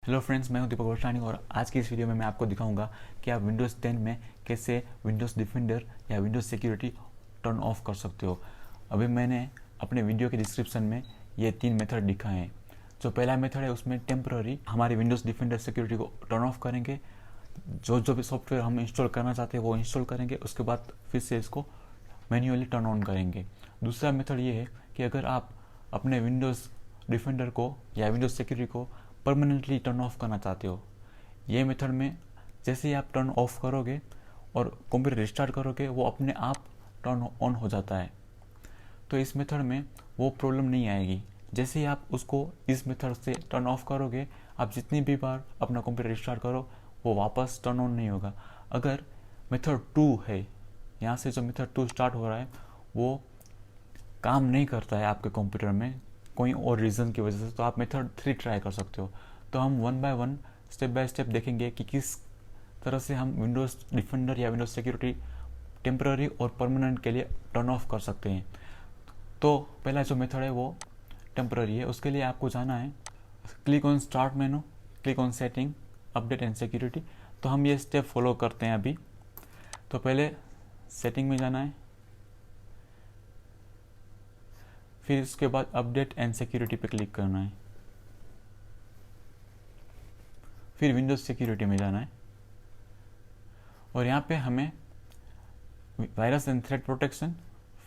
Hello friends, मैं हूं दीपक वर्षानी और आज की इस वीडियो में मैं आपको दिखाऊंगा कि आप विंडोज़ 10 में कैसे विंडोज़ डिफेंडर या विंडोज़ सिक्योरिटी टर्न ऑफ कर सकते हो। अभी मैंने अपने वीडियो के डिस्क्रिप्शन में ये 3 मेथड दिखाए हैं। जो पहला मेथड है उसमें टेम्पररी हमारे विंडोज़ डिफेंडर सिक्योरिटी को टर्न ऑफ करेंगे। जो भी सॉफ्टवेयर हम इंस्टॉल करना चाहते हैं वो इंस्टॉल करेंगे, उसके बाद फिर से इसको मैन्युअली टर्न ऑन करेंगे। दूसरा मेथड ये है कि अगर आप अपने विंडोज़ डिफेंडर को या विंडोज़ सिक्योरिटी को परमानेंटली टर्न ऑफ करना चाहते हो, ये मेथड में जैसे ही आप टर्न ऑफ करोगे और कंप्यूटर रिस्टार्ट करोगे वो अपने आप टर्न ऑन हो जाता है। तो इस मेथड में वो प्रॉब्लम नहीं आएगी। जैसे ही आप उसको इस मेथड से टर्न ऑफ करोगे, आप जितनी भी बार अपना कंप्यूटर रिस्टार्ट करो वो वापस टर्न ऑन नहीं होगा। अगर मेथड 2 है, यहाँ से जो मेथड 2 स्टार्ट हो रहा है वो काम नहीं करता है आपके कंप्यूटर में कोई और रीज़न की वजह से, तो आप मेथड 3 ट्राई कर सकते हो। तो हम one by one step by step देखेंगे कि किस तरह से हम विंडोज़ डिफेंडर या विंडोज़ सिक्योरिटी टेम्पररी और परमानेंट के लिए टर्न ऑफ कर सकते हैं। तो पहला जो मेथड है वो टेम्पररी है। उसके लिए आपको जाना है, click on start menu, click on setting, update and security. तो हम ये स्टेप फॉलो करते हैं अभी। तो पहले सेटिंग में जाना है, फिर इसके बाद अपडेट एंड सिक्योरिटी पे क्लिक करना है, फिर विंडोज़ सिक्योरिटी में जाना है और यहाँ पे हमें virus and threat protection,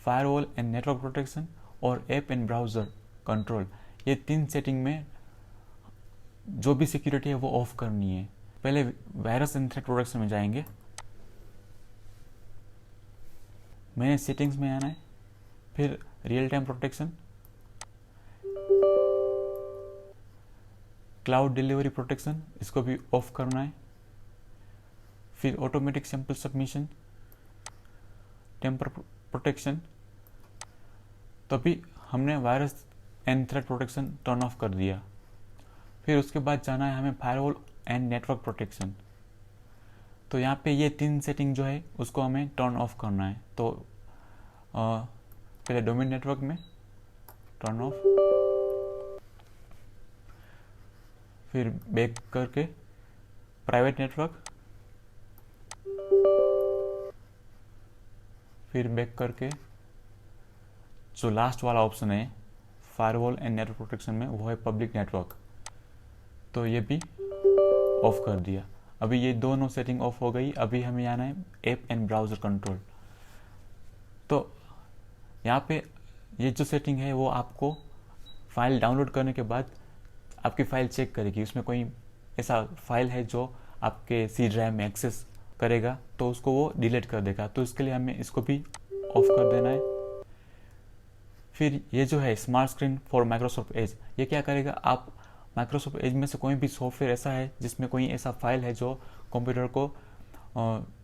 firewall and network protection और ऐप एंड ब्राउज़र कंट्रोल, ये 3 सेटिंग में जो भी सिक्योरिटी है वो ऑफ करनी है। पहले वायरस एंड थ्रेट प्रोटेक्शन में जाएंगे, मैंने सेटिंग्स में आना है, फिर real time protection, cloud delivery protection, इसको भी ऑफ करना है, फिर automatic sample submission, tamper protection. तो अभी हमने virus and threat protection turn off कर दिया। फिर उसके बाद जाना है हमें फायरवॉल एंड नेटवर्क प्रोटेक्शन। तो यहाँ पे ये 3 सेटिंग जो है उसको हमें टर्न ऑफ करना है। तो पहले डोमेन नेटवर्क में टर्न ऑफ, फिर बैक करके प्राइवेट नेटवर्क, फिर बैक करके जो लास्ट वाला ऑप्शन है फायरवॉल एंड नेटवर्क प्रोटेक्शन में वो है पब्लिक नेटवर्क, तो ये भी ऑफ कर दिया। अभी ये दोनों सेटिंग ऑफ हो गई। अभी हमें आना है ऐप एंड ब्राउज़र कंट्रोल। तो यहाँ पे ये जो सेटिंग है वो आपको फाइल डाउनलोड करने के बाद आपकी फ़ाइल चेक करेगी, उसमें कोई ऐसा फाइल है जो आपके सी ड्राइव में एक्सेस करेगा तो उसको वो डिलीट कर देगा। तो इसके लिए हमें इसको भी ऑफ कर देना है। फिर ये जो है smart screen for Microsoft Edge, ये क्या करेगा, आप माइक्रोसॉफ्ट एज में से कोई भी सॉफ्टवेयर ऐसा है जिसमें कोई ऐसा फाइल है जो कंप्यूटर को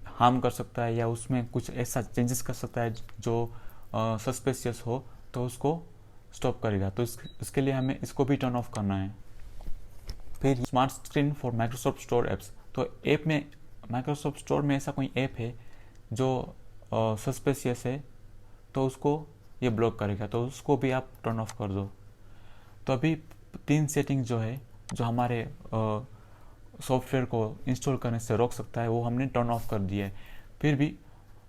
हार्म कर सकता है या उसमें कुछ ऐसा चेंजेस कर सकता है जो सस्पिशियस हो, तो उसको स्टॉप करेगा। तो इसके लिए हमें इसको भी टर्न ऑफ करना है। फिर smart screen for Microsoft store apps, तो ऐप में माइक्रोसॉफ्ट स्टोर में ऐसा कोई ऐप है जो सस्पिशियस है तो उसको ये ब्लॉक करेगा, तो उसको भी आप टर्न ऑफ कर दो। तो अभी 3 सेटिंग जो है जो हमारे सॉफ्टवेयर को इंस्टॉल करने से रोक सकता है वो हमने टर्न ऑफ कर दिया है। फिर भी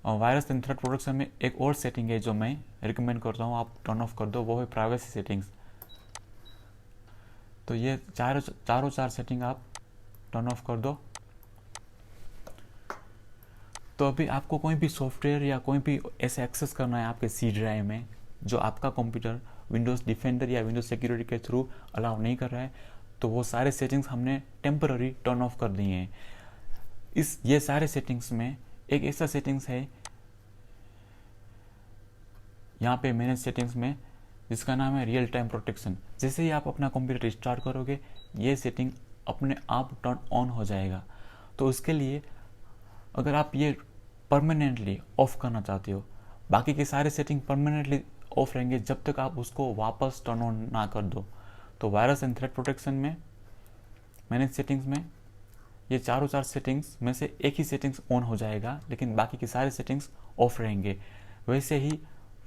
वायरस एंड थ्रेट प्रोटेक्शन में एक और सेटिंग है जो मैं रिकमेंड करता हूँ आप टर्न ऑफ कर दो, वो है प्राइवेसी सेटिंग्स। तो ये चारों चार सेटिंग आप टर्न ऑफ कर दो। तो अभी आपको कोई भी सॉफ्टवेयर या कोई भी ऐसे एक्सेस करना है आपके सी ड्राइव में जो आपका कंप्यूटर विंडोज़ डिफेंडर या विंडोज़ सिक्योरिटी के थ्रू अलाउ नहीं कर रहा है, तो वो सारे सेटिंग्स हमने टेम्पररी टर्न ऑफ कर दिए हैं। ये सारे सेटिंग्स में एक ऐसा सेटिंग्स है यहाँ पे मैनेज सेटिंग्स में जिसका नाम है रियल टाइम प्रोटेक्शन। जैसे ही आप अपना कंप्यूटर रिस्टार्ट करोगे ये सेटिंग अपने आप टर्न ऑन हो जाएगा। तो उसके लिए अगर आप ये परमानेंटली ऑफ करना चाहते हो, बाकी के सारे सेटिंग परमानेंटली ऑफ रहेंगे जब तक आप उसको वापस टर्न ऑन ना कर दो। तो वायरस एंड थ्रेट प्रोटेक्शन में मैनेज सेटिंग्स में ये चार सेटिंग्स में से एक ही सेटिंग्स ऑन हो जाएगा, लेकिन बाकी के सारे सेटिंग्स ऑफ रहेंगे। वैसे ही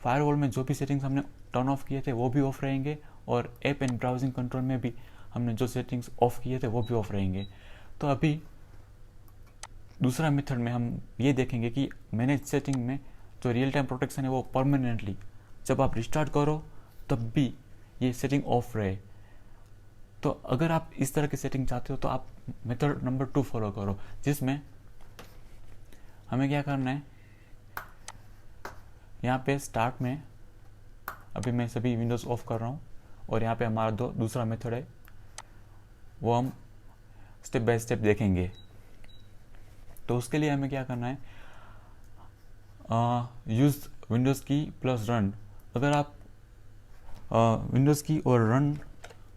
फायरवॉल में जो भी सेटिंग्स हमने टर्न ऑफ किए थे वो भी ऑफ रहेंगे और ऐप एंड ब्राउजिंग कंट्रोल में भी हमने जो सेटिंग्स ऑफ किए थे वो भी ऑफ रहेंगे। तो अभी दूसरा मेथड में हम ये देखेंगे कि मैनेज सेटिंग में जो रियल टाइम प्रोटेक्शन है वो परमानेंटली जब आप रिस्टार्ट करो तब भी ये सेटिंग ऑफ रहे। तो अगर आप इस तरह की सेटिंग चाहते हो तो आप मेथड नंबर 2 फॉलो करो, जिसमें हमें क्या करना है, यहाँ पे स्टार्ट में अभी मैं सभी विंडोज़ ऑफ कर रहा हूँ और यहाँ पे हमारा दूसरा मेथड है वो हम स्टेप बाय स्टेप देखेंगे। तो उसके लिए हमें क्या करना है, यूज़ विंडोज़ की प्लस रन। अगर आप विंडोज़ की और रन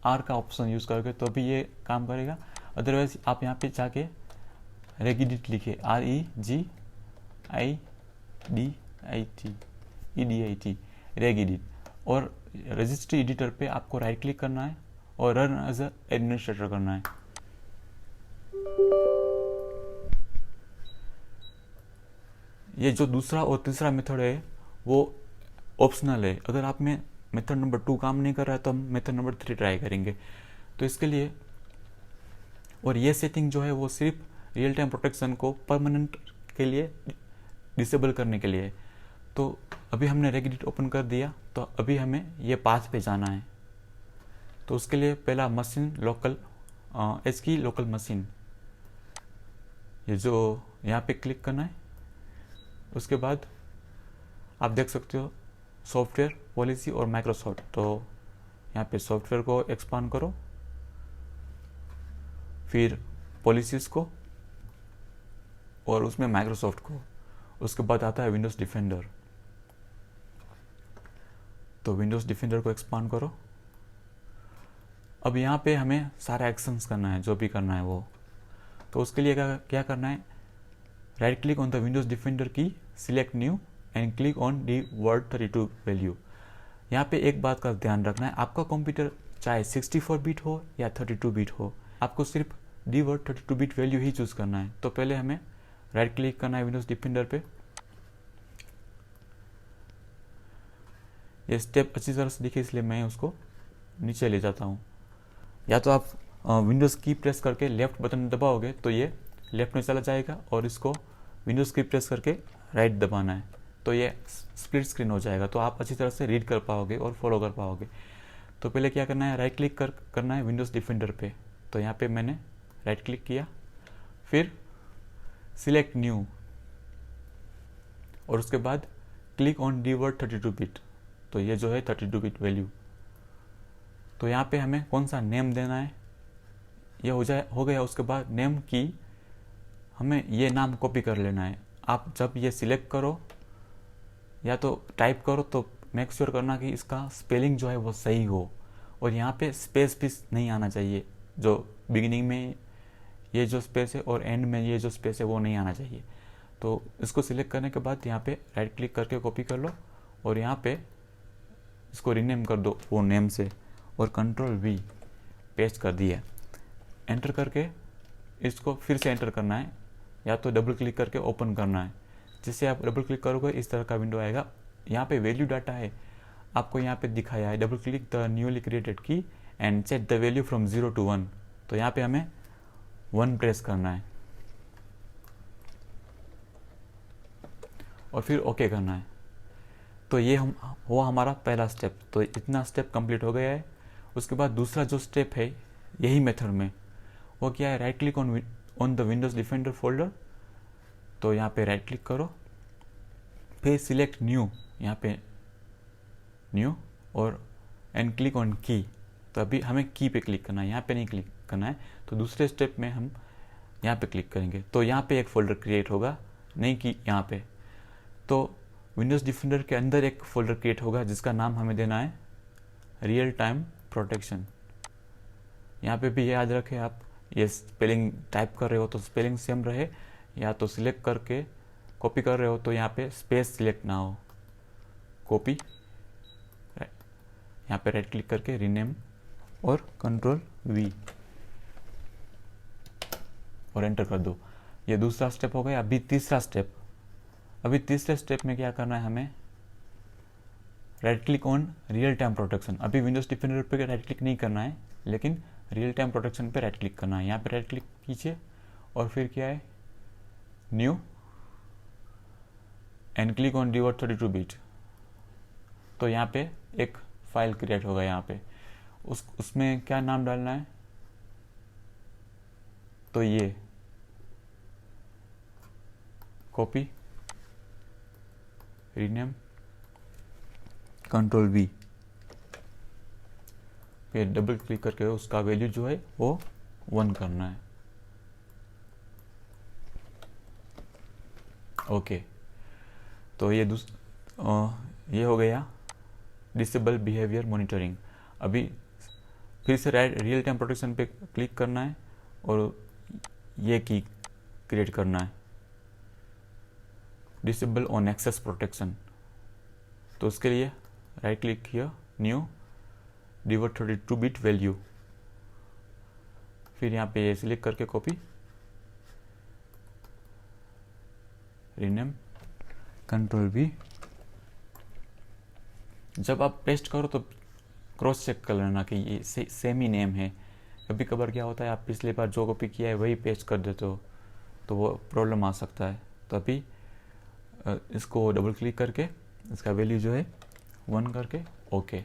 आर का ऑप्शन यूज़ करोगे तो भी ये काम करेगा। अदरवाइज आप यहाँ पे जाके रेगिडिट लिखिए, REGIDIT रेगिडिट, और रजिस्ट्री एडिटर पे आपको राइट क्लिक करना है और रन एज अ एडमिनिस्ट्रेटर करना है। ये जो दूसरा और तीसरा मेथड है वो ऑप्शनल है। अगर आप में मेथड नंबर 2 काम नहीं कर रहा है तो हम मेथड नंबर 3 ट्राई करेंगे। तो इसके लिए, और ये सेटिंग जो है वो सिर्फ रियल टाइम प्रोटेक्शन को परमानेंट के लिए डिसेबल करने के लिए है। तो अभी हमने रेगिडिट ओपन कर दिया, तो अभी हमें ये पाथ पे जाना है। तो उसके लिए पहला मशीन लोकल एच की लोकल मशीन, ये जो यहाँ पे क्लिक करना है। उसके बाद आप देख सकते हो सॉफ्टवेयर पॉलिसी और माइक्रोसॉफ्ट, तो यहाँ पे सॉफ्टवेयर को एक्सपांड करो, फिर पॉलिसीज़ को और उसमें माइक्रोसॉफ्ट को। उसके बाद आता है विंडोज़ डिफेंडर, तो विंडोज़ डिफेंडर को एक्सपांड करो। अब यहाँ पे हमें सारा एक्शंस करना है, जो भी करना है वो। तो उसके लिए क्या करना है, right click on the Windows Defender key, select new and click on D word 32 value. यहाँ पे एक बात का ध्यान रखना है, आपका कंप्यूटर चाहे 64 बिट हो या 32 बिट हो, आपको सिर्फ डी वर्ड 32 बिट वैल्यू ही चूज़ करना है। तो पहले हमें राइट क्लिक करना है विंडोज़ डिफेंडर पे। ये स्टेप अच्छी तरह से दिखे इसलिए मैं उसको नीचे ले जाता हूँ। या तो आप विंडोज़ की प्रेस करके लेफ्ट बटन दबाओगे तो ये लेफ्ट में चला जाएगा, और इसको विंडोज़ की प्रेस करके राइट दबाना है तो ये स्प्लिट स्क्रीन हो जाएगा, तो आप अच्छी तरह से रीड कर पाओगे और फॉलो कर पाओगे। तो पहले क्या करना है, राइट क्लिक करना है विंडोज़ डिफेंडर पे। तो यहाँ पे मैंने राइट क्लिक किया, फिर सिलेक्ट न्यू और उसके बाद click on D word 32 bit, तो ये जो है 32 बिट वैल्यू। तो यहाँ पे हमें कौन सा नेम देना है ये हो गया। उसके बाद नेम की हमें ये नाम कॉपी कर लेना है। आप जब ये सिलेक्ट करो या तो टाइप करो तो मेक श्योर करना कि इसका स्पेलिंग जो है वो सही हो, और यहाँ पे स्पेस भी नहीं आना चाहिए। जो बिगिनिंग में ये जो स्पेस है और एंड में ये जो स्पेस है वो नहीं आना चाहिए। तो इसको सिलेक्ट करने के बाद यहाँ पे राइट क्लिक करके कॉपी कर लो और यहाँ पे इसको रीनेम कर दो वो नेम से, और Ctrl+V पेस्ट कर दिया। एंटर करके इसको फिर से एंटर करना है, या तो डबल क्लिक करके ओपन करना है। जिससे आप डबल क्लिक करोगे इस तरह का विंडो आएगा। यहाँ पे वैल्यू डाटा है, आपको यहाँ पे दिखाया है, double click the newly created key and set the value from 0 to 1। तो यहाँ पे हमें 1 प्रेस करना है और फिर ओके करना है। तो ये हुआ हमारा पहला स्टेप। तो इतना स्टेप कंप्लीट हो गया है। उसके बाद दूसरा जो स्टेप है यही मेथड में, वो क्या है, right click on the Windows defender folder. तो यहाँ पे राइट क्लिक करो, फिर सिलेक्ट न्यू, यहाँ पे न्यू और एंड क्लिक ऑन की। तो अभी हमें की पे क्लिक करना है, यहाँ पे नहीं क्लिक करना है। तो दूसरे स्टेप में हम यहाँ पे क्लिक करेंगे तो यहाँ पे एक फ़ोल्डर क्रिएट होगा, नहीं कि यहाँ पे। तो विंडोज़ डिफेंडर के अंदर एक फ़ोल्डर क्रिएट होगा जिसका नाम हमें देना है रियल टाइम प्रोटेक्शन। यहाँ पे भी याद रखें, आप ये स्पेलिंग टाइप कर रहे हो तो स्पेलिंग सेम रहे, या तो सिलेक्ट करके कॉपी कर रहे हो तो यहाँ पे स्पेस सिलेक्ट ना हो, कॉपी, यहाँ पे राइट क्लिक करके रीनेम और Ctrl+V और एंटर कर दो। ये दूसरा स्टेप हो गया। अभी तीसरा स्टेप। अभी तीसरे स्टेप में क्या करना है, हमें right click on real time protection. अभी विंडोज़ डिफेंडर पे राइट क्लिक नहीं करना है, लेकिन रियल टाइम प्रोटेक्शन पे राइट क्लिक करना है। यहाँ पे राइट क्लिक कीजिए और फिर क्या है, new and click on divert 32 bit. तो यहाँ पे एक फाइल क्रिएट होगा। यहाँ पे उसमें क्या नाम डालना है, तो ये कॉपी, रीनेम, कंट्रोल V, फिर डबल क्लिक करके उसका वैल्यू जो है वो 1 करना है। ओके, तो ये ये हो गया डिसेबल बिहेवियर मॉनिटरिंग। अभी फिर से रियल टाइम प्रोटेक्शन पे क्लिक करना है और ये की क्रिएट करना है, डिसेबल ऑन एक्सेस प्रोटेक्शन। तो उसके लिए राइट क्लिक किया, न्यू, डिवर्ट 32 बिट वैल्यू, फिर यहाँ पे ये सिलेक्ट करके कॉपी, रीनेम, कंट्रोल V। जब आप पेस्ट करो तो क्रॉस चेक कर लेना कि ये सेम ही नेम है। कभी कभार क्या होता है, आप पिछले बार जो कॉपी किया है वही पेस्ट कर देते हो, तो वो प्रॉब्लम आ सकता है। तो अभी इसको डबल क्लिक करके इसका वैल्यू जो है 1 करके ओके।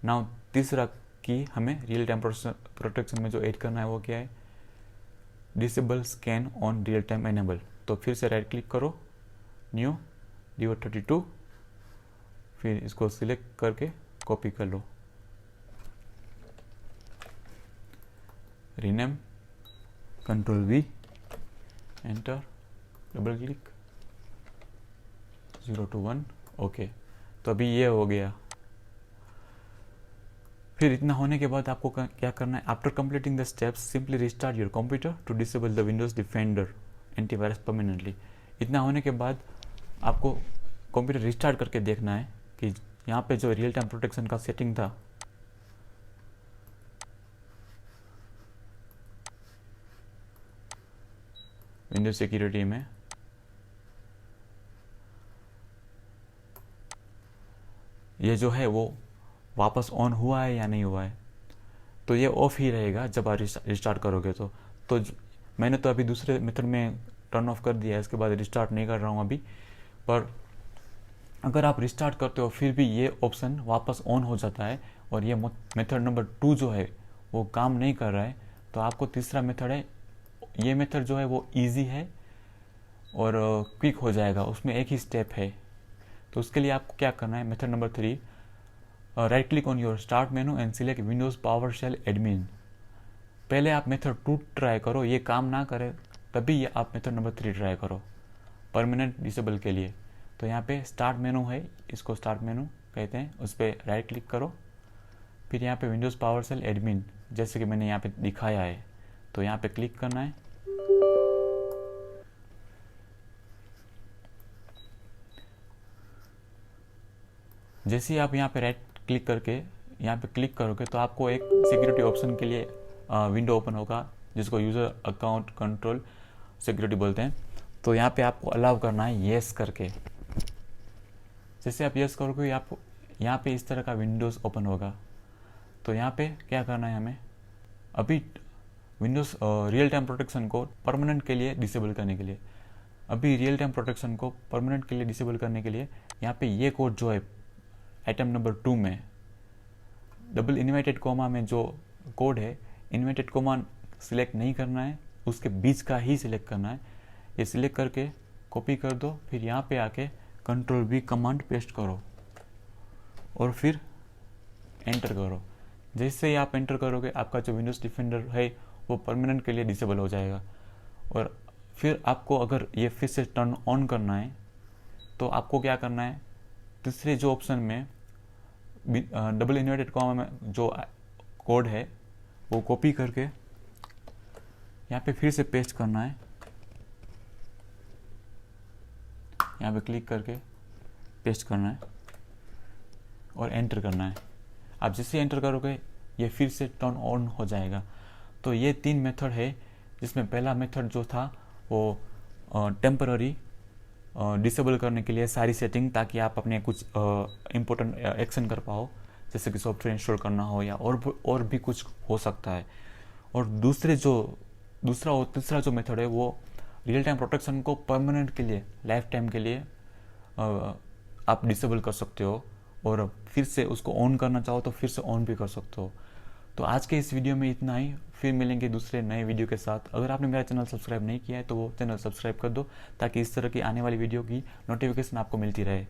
नाउ तीसरा की हमें रियल टाइम प्रोटेक्शन में जो ऐड करना है वो क्या है, disable scan on real time enable. तो फिर से राइट क्लिक करो, न्यू, डिवर्ट 32, फिर इसको सिलेक्ट करके कॉपी कर लो, rename, control V, enter, double click, 0 to 1 okay. तो अभी ये हो गया। फिर इतना होने के बाद आपको क्या करना है, after completing the steps simply restart your computer to disable the Windows Defender antivirus permanently. इतना होने के बाद आपको कंप्यूटर रिस्टार्ट करके देखना है कि यहाँ पे जो रियल टाइम प्रोटेक्शन का सेटिंग था विंडोज सिक्योरिटी में, ये जो है वो वापस ऑन हुआ है या नहीं हुआ है। तो ये ऑफ ही रहेगा जब आप रिस्टार्ट करोगे। तो मैंने तो अभी दूसरे मेथड में टर्न ऑफ कर दिया है, इसके बाद रिस्टार्ट नहीं कर रहा हूँ अभी। पर अगर आप रिस्टार्ट करते हो फिर भी ये ऑप्शन वापस ऑन हो जाता है और ये मेथड नंबर 2 जो है वो काम नहीं कर रहा है, तो आपको तीसरा मेथड है, ये मेथड जो है वो इजी है और क्विक हो जाएगा, उसमें एक ही स्टेप है। तो उसके लिए आपको क्या करना है, method number 3, right click on your start menu and select Windows PowerShell admin. पहले आप मेथड 2 ट्राई करो, ये काम ना करे तभी ये आप मेथड नंबर 3 ट्राई करो परमानेंट डिसेबल के लिए। तो यहाँ पे स्टार्ट मेनू है, इसको स्टार्ट मेनू कहते हैं, उस पर राइट क्लिक करो, फिर यहाँ पे विंडोज पावरशेल एडमिन जैसे कि मैंने यहाँ पे दिखाया है, तो यहाँ पे क्लिक करना है। जैसे ही आप यहाँ पे राइट क्लिक करके यहाँ पे क्लिक करोगे तो आपको एक सिक्योरिटी ऑप्शन के लिए विंडो ओपन होगा जिसको यूज़र अकाउंट कंट्रोल सिक्योरिटी बोलते हैं। तो यहाँ पे आपको अलाउ करना है येस करके। जैसे आप येस करोगे आपको यहाँ पे इस तरह का विंडोज़ ओपन होगा। तो यहाँ पे क्या करना है हमें, अभी विंडोज़ रियल टाइम प्रोटेक्शन को परमानेंट के लिए डिसेबल करने के लिए, अभी रियल टाइम प्रोटेक्शन को परमानेंट के लिए डिसेबल करने के लिए यहाँ पे ये कोड जो है आइटम नंबर 2 में डबल इन्वर्टेड कोमा में जो कोड है, इन्वर्टेड कोमा सिलेक्ट नहीं करना है, उसके बीच का ही सिलेक्ट करना है। ये सिलेक्ट करके कॉपी कर दो, फिर यहाँ पे आके कंट्रोल V कमांड पेस्ट करो और फिर एंटर करो। जैसे ही आप एंटर करोगे आपका जो विंडोज़ डिफेंडर है वो परमानेंट के लिए डिसेबल हो जाएगा। और फिर आपको अगर ये फिर से टर्न ऑन करना है तो आपको क्या करना है, तीसरे जो ऑप्शन में डबल इन्वर्टेड कॉमा में जो कोड है वो कॉपी करके यहाँ पे फिर से पेस्ट करना है, यहाँ पे क्लिक करके पेस्ट करना है और एंटर करना है। आप जैसे एंटर करोगे ये फिर से टर्न ऑन हो जाएगा। तो ये 3 मेथड है, जिसमें पहला मेथड जो था वो टेम्पररी डिसेबल करने के लिए सारी सेटिंग, ताकि आप अपने कुछ इम्पोर्टेंट एक्शन कर पाओ। जैसे कि सॉफ्टवेयर इंस्टॉल करना हो या और भी कुछ हो सकता है। और तीसरा जो मेथड है वो रियल टाइम प्रोटेक्शन को परमानेंट के लिए, लाइफ टाइम के लिए आप डिसेबल कर सकते हो, और फिर से उसको ऑन करना चाहो तो फिर से ऑन भी कर सकते हो। तो आज के इस वीडियो में इतना ही, फिर मिलेंगे दूसरे नए वीडियो के साथ। अगर आपने मेरा चैनल सब्सक्राइब नहीं किया है तो वो चैनल सब्सक्राइब कर दो, ताकि इस तरह की आने वाली वीडियो की नोटिफिकेशन आपको मिलती रहे।